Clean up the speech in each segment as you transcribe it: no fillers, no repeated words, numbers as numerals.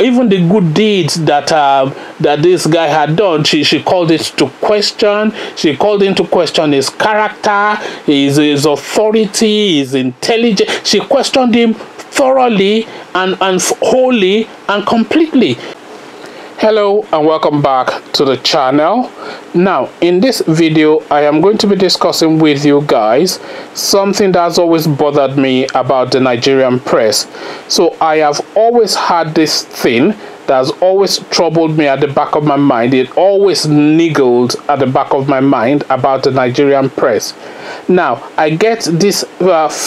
even the good deeds that that this guy had done, she called it to question. She called into question his character, his authority, his intelligence. She questioned him thoroughly and wholly and completely. Hello and welcome back to the channel. Now in this video I am going to be discussing with you guys something that's always bothered me about the Nigerian press. So I have always had this thing that's always troubled me at the back of my mind. It always niggled at the back of my mind about the Nigerian press. Now I get this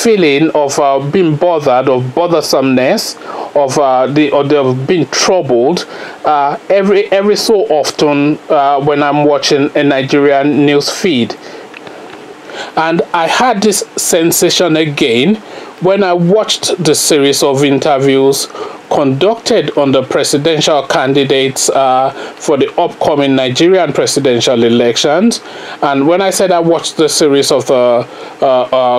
feeling of being bothered, of bothersomeness, of being troubled every so often when I'm watching a Nigerian news feed. And I had this sensation again when I watched the series of interviews conducted on the presidential candidates for the upcoming Nigerian presidential elections. And when I said I watched the series of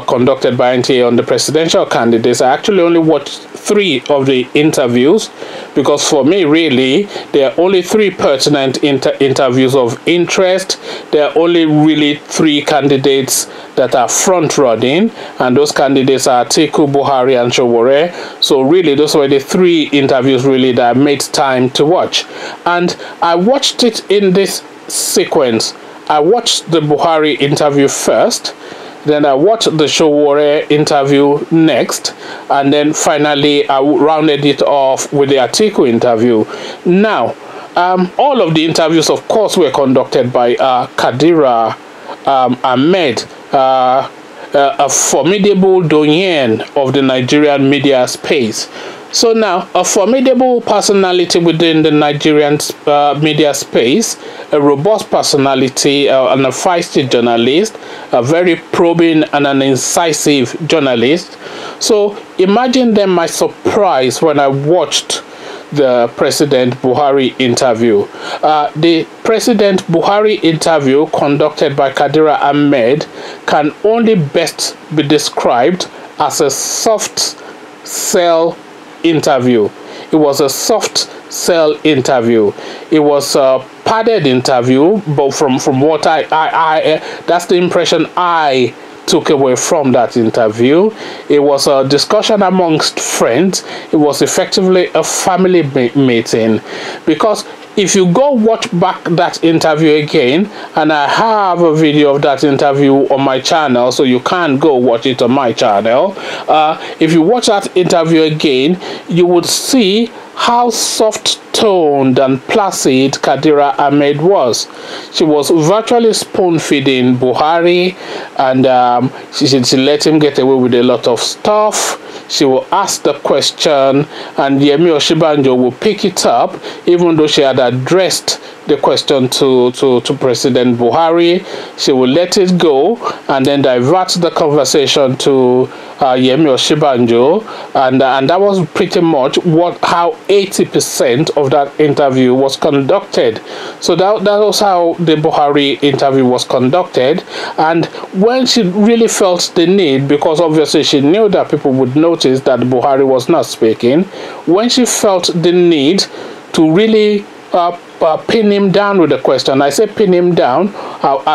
conducted by NTA on the presidential candidates, I actually only watched 3 of the interviews, because for me really there are only 3 pertinent interviews of interest. There are only really 3 candidates that are front running, and those candidates are Atiku, Buhari and Showore. So really those were the 3 interviews really that I made time to watch, and I watched it in this sequence. I watched the Buhari interview first, then I watched the Showore interview next, and then finally I rounded it off with the Atiku interview. Now all of the interviews of course were conducted by Kadiria Ahmed, a formidable doyen of the Nigerian media space. So now, a formidable personality within the Nigerian media space, a robust personality and a feisty journalist, a very probing and an incisive journalist. So imagine then my surprise when I watched the President Buhari interview. The President Buhari interview conducted by Kadiria Ahmed can only best be described as a soft sell interview. It was a soft sell interview. It was a padded interview, but from what I that's the impression I took away from that interview. It was a discussion amongst friends. It was effectively a family meeting, because if you go watch back that interview again, and I have a video of that interview on my channel, so you can go watch it on my channel. If you watch that interview again, you would see how soft-toned and placid Kadiria Ahmed was. She was virtually spoon-feeding Buhari, and she let him get away with a lot of stuff. She will ask the question, and Yemi Osinbajo will pick it up, even though she had addressed the question to President Buhari. She will let it go and then divert the conversation to Yemi Osinbajo, and that was pretty much how 80% of that interview was conducted. So that was how the Buhari interview was conducted. And when she really felt the need, because obviously she knew that people would notice that Buhari was not speaking, when she felt the need to really pin him down with a question. I say pin him down,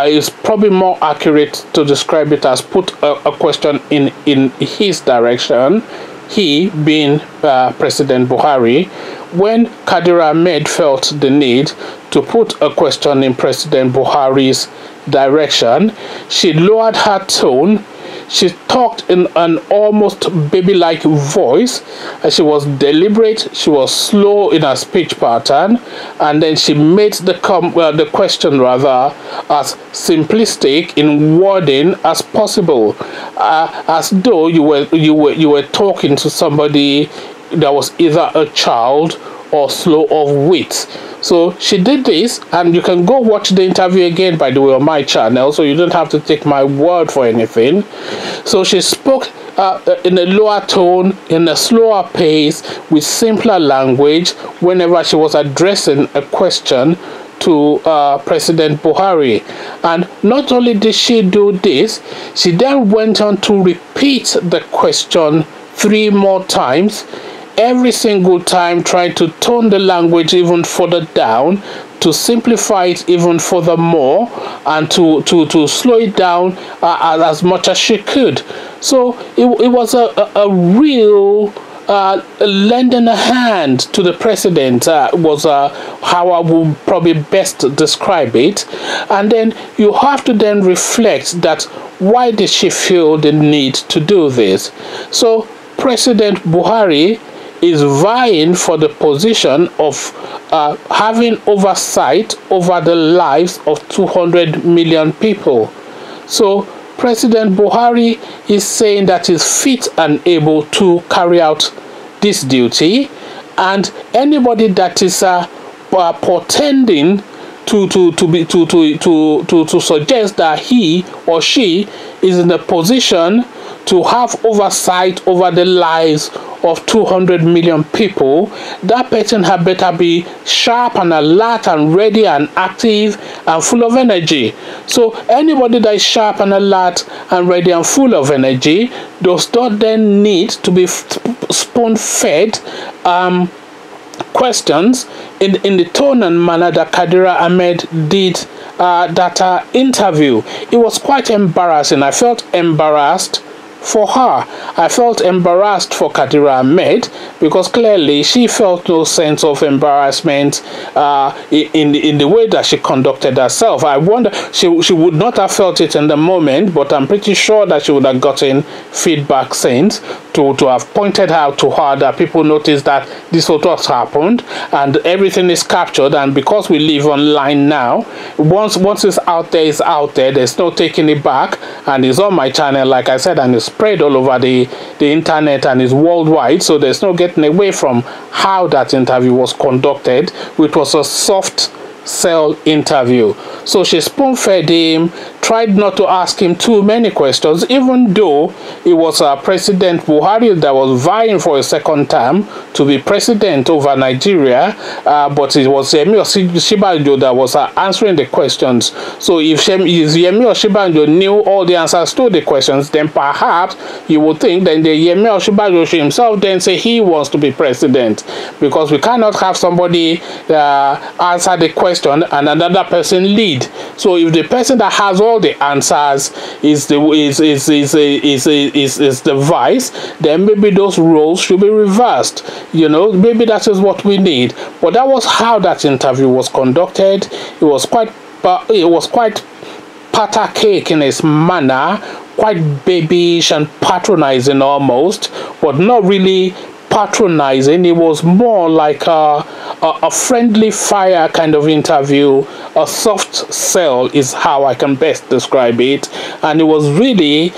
it's probably more accurate to describe it as put a question in his direction, he being President Buhari. When Kadiria Ahmed felt the need to put a question in President Buhari's direction, she lowered her tone. She talked in an almost baby-like voice. She was deliberate, she was slow in her speech pattern, and then she made the question rather as simplistic in wording as possible, as though you were talking to somebody that was either a child or slow of wit. So she did this, and you can go watch the interview again, by the way, on my channel, so you don't have to take my word for anything. So she spoke in a lower tone, in a slower pace, with simpler language whenever she was addressing a question to President Buhari. And not only did she do this, she then went on to repeat the question 3 more times every single time trying to tone the language even further down, to simplify it even further more, and to slow it down as much as she could. So it was a real lending a hand to the president, was how I would probably best describe it. And then you have to then reflect that why did she feel the need to do this? So President Buhari is vying for the position of having oversight over the lives of 200 million people. So President Buhari is saying that he's fit and able to carry out this duty, and anybody that is pretending to suggest that he or she is in a position to have oversight over the lives of 200 million people, that person had better be sharp and alert and ready and active and full of energy. So anybody that is sharp and alert and ready and full of energy does not then need to be spoon-fed questions in the tone and manner that Kadiria Ahmed did that interview. It was quite embarrassing. I felt embarrassed for her. I felt embarrassed for Kadiria Ahmed, because clearly she felt no sense of embarrassment in the way that she conducted herself. I wonder, she would not have felt it in the moment, but I'm pretty sure that she would have gotten feedback since to have pointed out to her that people noticed that this was what happened and everything is captured, and because we live online now, once it's out there, it's out there. There's no taking it back, and it's on my channel, like I said, and it's spread all over the internet and is worldwide, so there's no getting away from how that interview was conducted, which was a soft sell interview. So she spoon-fed him, tried not to ask him too many questions, even though it was President Buhari that was vying for a second term to be president over Nigeria, but it was Yemi Osinbajo that was answering the questions. So if Yemi Osinbajo knew all the answers to the questions, then perhaps you would think that the Yemi Osinbajo himself then say he wants to be president, because we cannot have somebody answer the question and another person lead. So if the person that has all the answers is the vice, then maybe those roles should be reversed. You know, maybe that is what we need. But that was how that interview was conducted. It was quite patter cake in its manner, quite babyish and patronizing almost, but not really patronizing. It was more like a friendly fire kind of interview. A soft sell is how I can best describe it. And it was really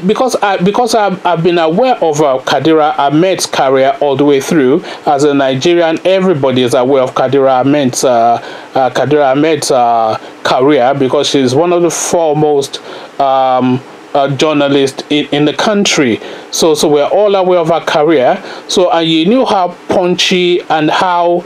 because I've been aware of Kadiria Ahmed's career all the way through. As a Nigerian, everybody is aware of Kadiria Ahmed's career, because she's one of the foremost journalist in the country. So we're all aware of her career. So and you knew how punchy and how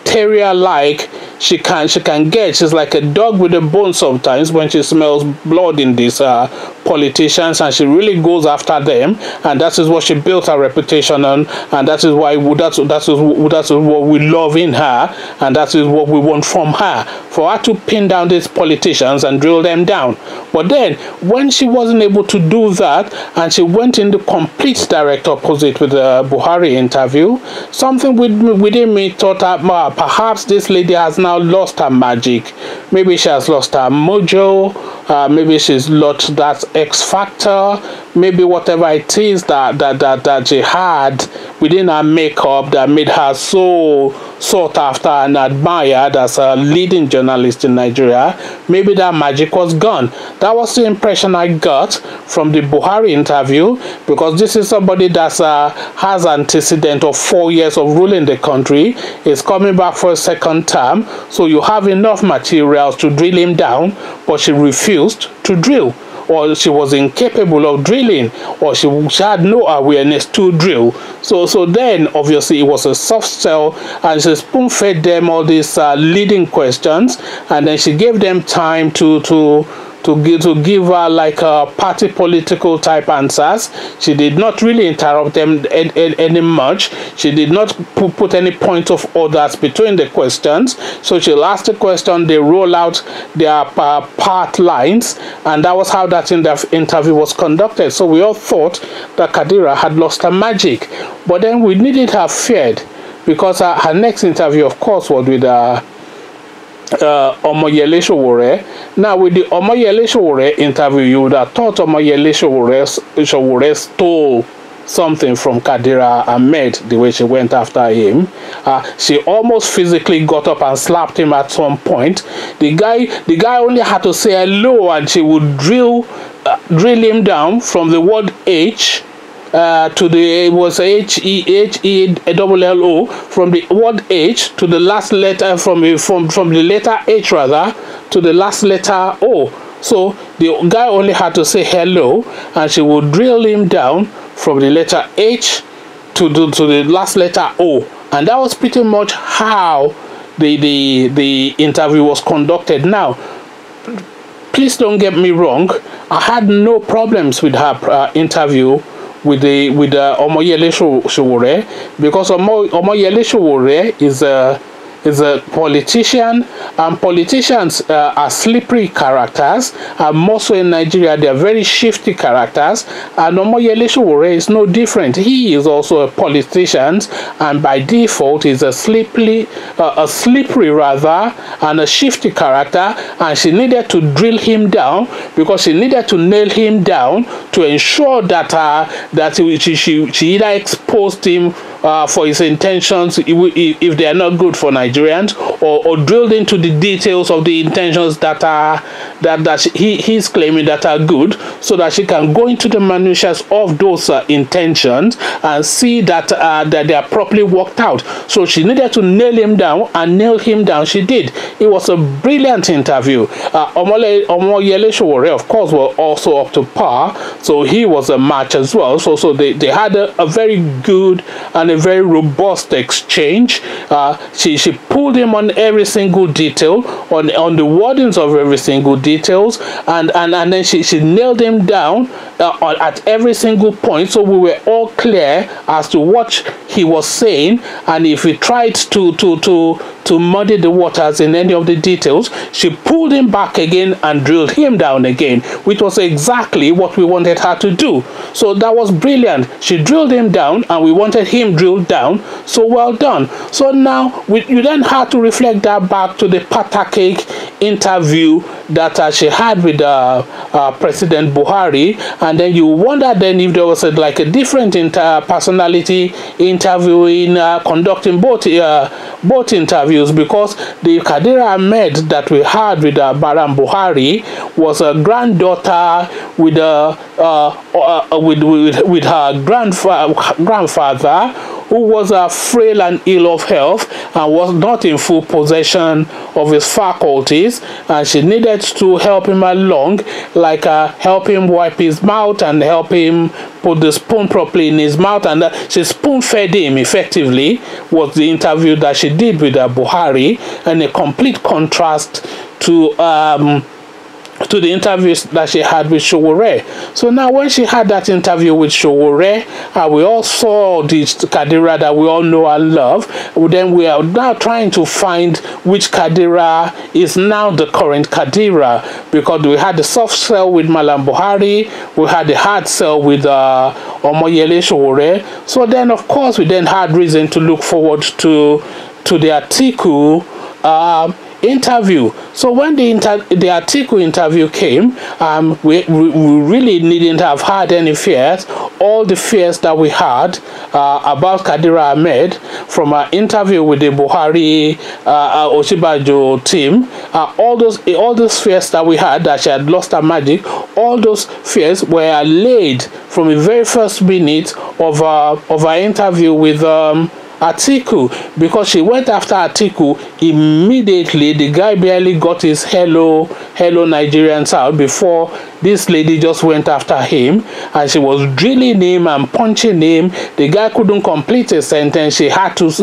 terrier-like she can get. She's like a dog with a bone sometimes when she smells blood in these politicians, and she really goes after them, and that is what she built her reputation on, and that is why that's what we love in her, and that is what we want from her, for her to pin down these politicians and drill them down. But then when she wasn't able to do that, and she went in the complete direct opposite with the Buhari interview, something within me thought that perhaps this lady has now lost her magic. Maybe she has lost her mojo. Maybe she's lost that X factor. Maybe whatever it is that she had within her makeup that made her so sought after and admired as a leading journalist in Nigeria, maybe that magic was gone. That was the impression I got from the Buhari interview, because this is somebody that has antecedent of 4 years of ruling the country, is coming back for a second term, so you have enough materials to drill him down, but she refused to drill, or she was incapable of drilling, or she had no awareness to drill. So then obviously it was a soft sell, and she spoon-fed them all these leading questions, and then she gave them time to to give her like party political type answers. She did not really interrupt them any much. She did not put any point of orders between the questions. So she'll ask the question, they roll out their part lines, and that was how that interview was conducted. So we all thought that Kadiria had lost her magic, but then we needn't have feared, because her next interview, of course, was with Omoyele Sowore. Now, with the Omoyele Sowore interview, you would have thought Omoyele Sowore stole something from Kadiria Ahmed the way she went after him. She almost physically got up and slapped him at some point. The guy only had to say hello, and she would drill him down from the word H to the, it was H-E-H-E-double-L-O, from the word H to the last letter, from the letter H rather to the last letter O. So the guy only had to say hello, and she would drill him down from the letter H to the last letter O. And that was pretty much how the interview was conducted. Now, please don't get me wrong, I had no problems with her interview with Omoyele Sowore, because Omoyele Sowore is a politician, and politicians are slippery characters, and more so in Nigeria they are very shifty characters, and Omoyele Sowore is no different. He is also a politician, and by default is a slippery rather, and a shifty character, and she needed to drill him down, because she needed to nail him down to ensure that she either exposed him for his intentions, if they are not good for Nigerians, or drilled into the details of the intentions that he's claiming that are good, so that she can go into the minutiae of those intentions and see that they are properly worked out. So she needed to nail him down, and nail him down she did. It was a brilliant interview. Omoyele Sowore, of course, were also up to par, so he was a match as well. So they had a very good and a very robust exchange. She pulled him on every single detail, on the wordings of every single details, and then she nailed him down at every single point, so we were all clear as to what he was saying. And if he tried to muddy the waters in any of the details, she pulled him back again and drilled him down again, which was exactly what we wanted her to do. So that was brilliant. She drilled him down, and we wanted him drilled down, so well done. So now you then had to reflect that back to the Patake interview that she had with President Buhari, and then you wonder then if there was like a different personality interviewing, conducting both interviews, because the Kadiria Ahmed that we had with Baram Buhari was a granddaughter with her grandfather, who was frail and ill of health, and was not in full possession of his faculties, and she needed to help him along, like help him wipe his mouth and help him put the spoon properly in his mouth, and she spoon-fed him effectively, was the interview that she did with Buhari, and a complete contrast to the interviews that she had with Sowore. So now when she had that interview with Sowore, we all saw this Kadiria that we all know and love. Then we are now trying to find which Kadiria is now the current Kadiria, because we had the soft sell with Malam Buhari, we had the hard sell with Omoyele Sowore. So then, of course, we then had reason to look forward to the Atiku interview. So when the Atiku interview came, we really needn't have had any fears. All the fears that we had about Kadiria Ahmed from our interview with the Buhari Oshibajo team, all those fears that we had, that she had lost her magic, all those fears were allayed from the very first minute of our interview with Atiku, because she went after Atiku immediately. The guy barely got his hello Nigerians out before this lady just went after him, and she was drilling him and punching him. The guy couldn't complete a sentence. She had to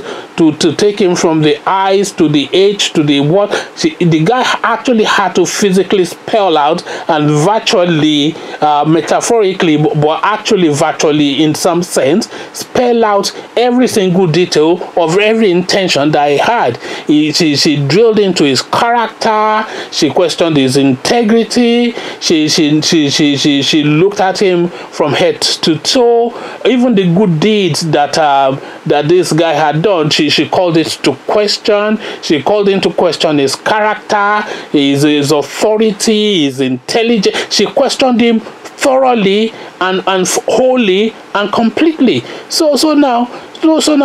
take him from the eyes to the H to the what. The guy actually had to physically spell out and virtually, metaphorically, but actually virtually in some sense, spell out every single detail of every intention that he had. She drilled into his character. She questioned his integrity. She looked at him from head to toe. Even the good deeds that this guy had done, she called it to question. She called into question his character, his authority, his intelligence. She questioned him thoroughly and wholly and completely. So now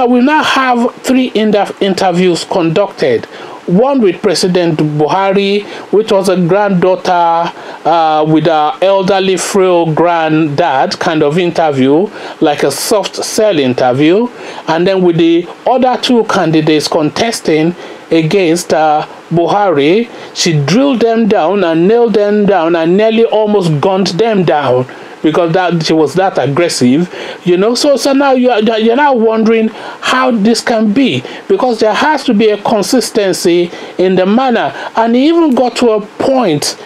we now have 3 interviews conducted. One with President Buhari, which was a granddaughter with her elderly frail granddad kind of interview, like a soft sell interview. And then with the other 2 candidates contesting against Buhari, she drilled them down and nailed them down and nearly almost gunned them down, because she was that aggressive, you know. So now you're now wondering how this can be, because there has to be a consistency in the manner. And he even got to a point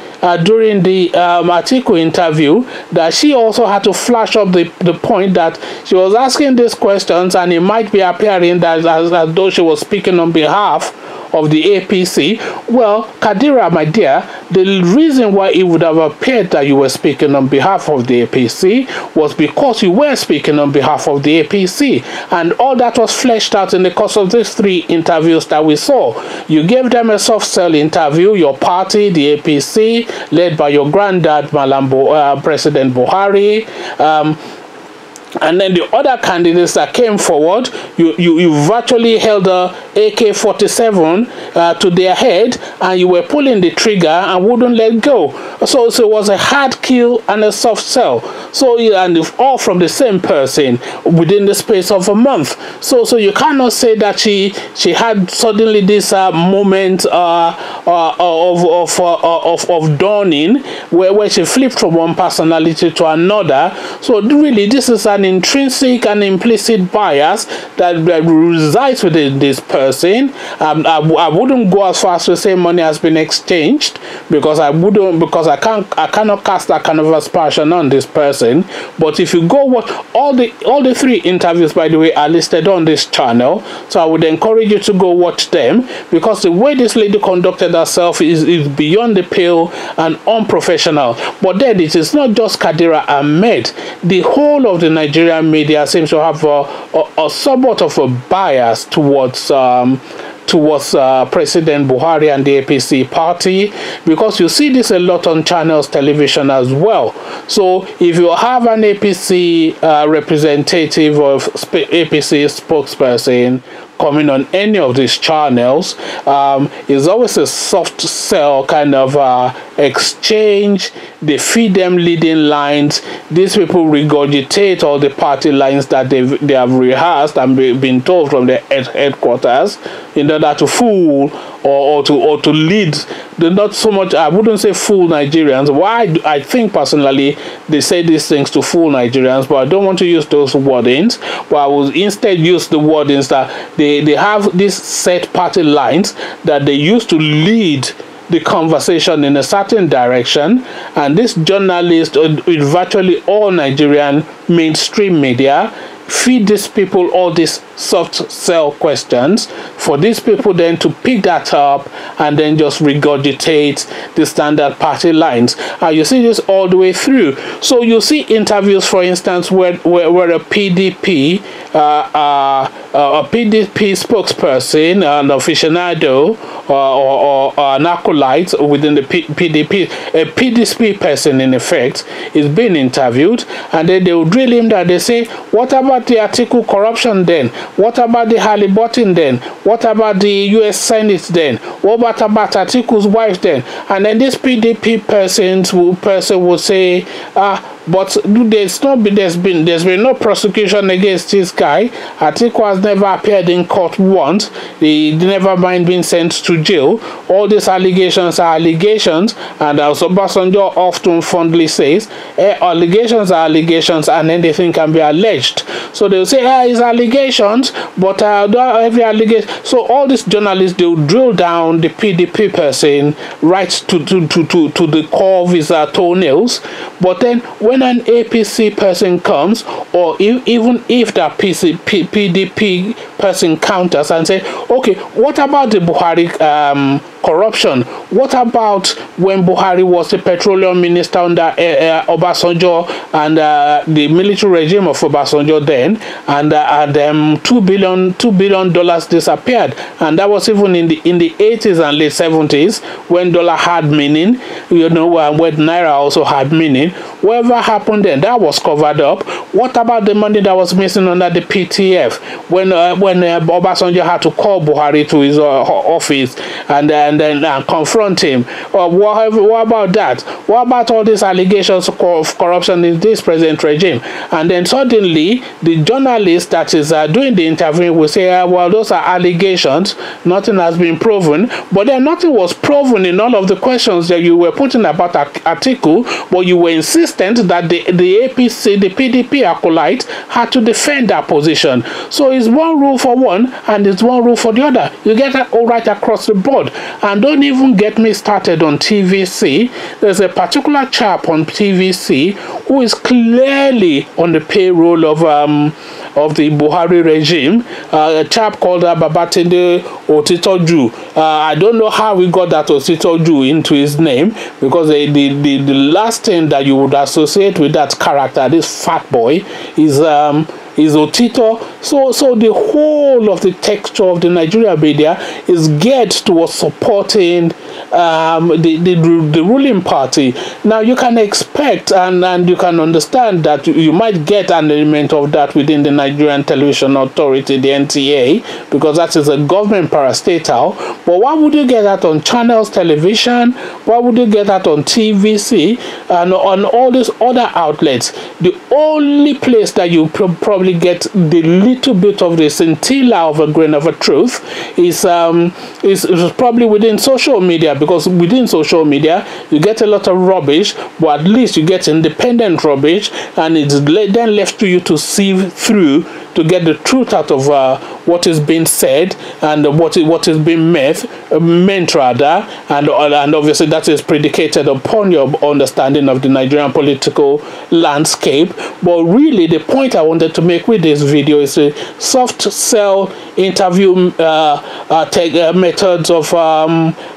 during the Atiku interview that she also had to flash up the point that she was asking these questions, and it might be appearing that as though she was speaking on behalf of the APC. Well, Kadiria, my dear, the reason why it would have appeared that you were speaking on behalf of the APC was because you were speaking on behalf of the APC, and all that was fleshed out in the course of these 3 interviews that we saw. You gave them a soft sell interview, your party, the APC, led by your granddad, President Buhari, and then the other candidates that came forward, you virtually held a AK-47 to their head, and you were pulling the trigger and wouldn't let go. So it was a hard kill and a soft sell. So, and all from the same person within the space of a month. So you cannot say that she had suddenly this moment of dawning where she flipped from one personality to another. So really, this is an intrinsic and implicit bias that resides within this person. I wouldn't go as far as to say money has been exchanged, because I cannot cast that kind of aspersion on this person. But if you go watch all the 3 interviews, by the way, are listed on this channel, so I would encourage you to go watch them, because the way this lady conducted herself is beyond the pale and unprofessional. But then it is not just Kadiria Ahmed. The whole of the Nigerian media seems to have a somewhat of a bias towards President Buhari and the APC party, because you see this a lot on channels television as well. So if you have an APC representative or APC spokesperson coming on any of these channels, is always a soft sell kind of exchange. They feed them leading lines. These people regurgitate all the party lines that they have rehearsed and been told from their headquarters in order to fool or to lead. They're not so much, I wouldn't say fool Nigerians. Why? I think personally they say these things to fool Nigerians, but I don't want to use those wordings. But I will instead use the wordings that they have these set party lines that they use to lead the conversation in a certain direction, and this journalist with virtually all Nigerian mainstream media feed these people all these soft sell questions for these people then to pick that up and then just regurgitate the standard party lines. You see this all the way through. So you see interviews, for instance, where a PDP spokesperson, an aficionado or an acolyte within the PDP, a PDP person in effect, is being interviewed, and then they will drill him that they say, what about the Atiku corruption then? What about the Halliburton then? What about the US Senate then? What about Atiku's wife then? And then this PDP person will say, but there's been no prosecution against this guy. Atiku has never appeared in court once. He never mind being sent to jail. All these allegations are allegations, and as Obasanjo often fondly says, allegations are allegations, and anything can be alleged. So they'll say, it's allegations, but every allegation. So all these journalists, they'll drill down the PDP person right to the core of his toenails. But then when an APC person comes, or even if that PDP person counters and say, okay, what about the Buhari corruption? What about when Buhari was the petroleum minister under Obasanjo and the military regime of Obasanjo then, and $2 billion disappeared, and that was even in the 80s and late 70s when dollar had meaning, when naira also had meaning. Whatever happened then, that was covered up. What about the money that was missing under the PTF when Obasanjo had to call Buhari to his office and then confront him? What about that? What about all these allegations of corruption in this present regime? And then suddenly the journalist that is doing the interview will say, well, those are allegations, nothing has been proven. But then nothing was proven in all of the questions that you were putting about Atiku, but you were insistent that the APC, the PDP acolyte, had to defend that position. So it's one rule for one and it's one rule for the other. You get that all right across the board. And don't even get me started on TVC. There's a particular chap on TVC who is clearly on the payroll of the Buhari regime, a chap called Babatunde Otitoju. I don't know how we got that Otitoju into his name, because the last thing that you would associate with that character, this fat boy, is Otito. So the whole of the texture of the Nigerian media is geared towards supporting the ruling party. Now you can expect and you can understand that you might get an element of that within the Nigerian Television Authority, the NTA, because that is a government parastatal. But why would you get that on Channels Television? Why would you get that on TVC and on all these other outlets? The only place that you probably get the little bit of the scintilla of a grain of a truth is probably within social media, because within social media you get a lot of rubbish, but at least you get independent rubbish, and it's then left to you to sieve through to get the truth out of what is being said and what is being meant rather, and obviously that is predicated upon your understanding of the Nigerian political landscape. But really the point I wanted to make with this video is a soft sell interview methods of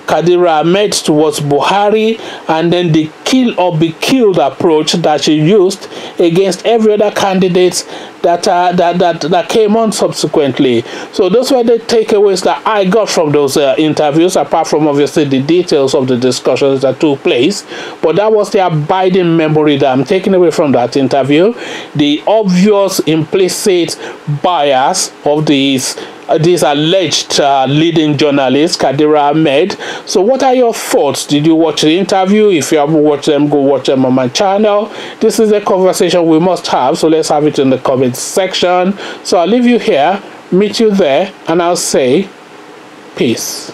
Kadiria Ahmed towards Buhari, and then the kill or be killed approach that she used against every other candidate that came on subsequently. So those were the takeaways that I got from those interviews, apart from obviously the details of the discussions that took place. But that was the abiding memory that I'm taking away from that interview. The obvious implicit bias of these alleged leading journalists, Kadiria Ahmed. So what are your thoughts? Did you watch the interview? If you haven't watched them, go watch them on my channel. This is a conversation we must have, so let's have it in the comments section. So I'll leave you here, meet you there, and I'll say peace.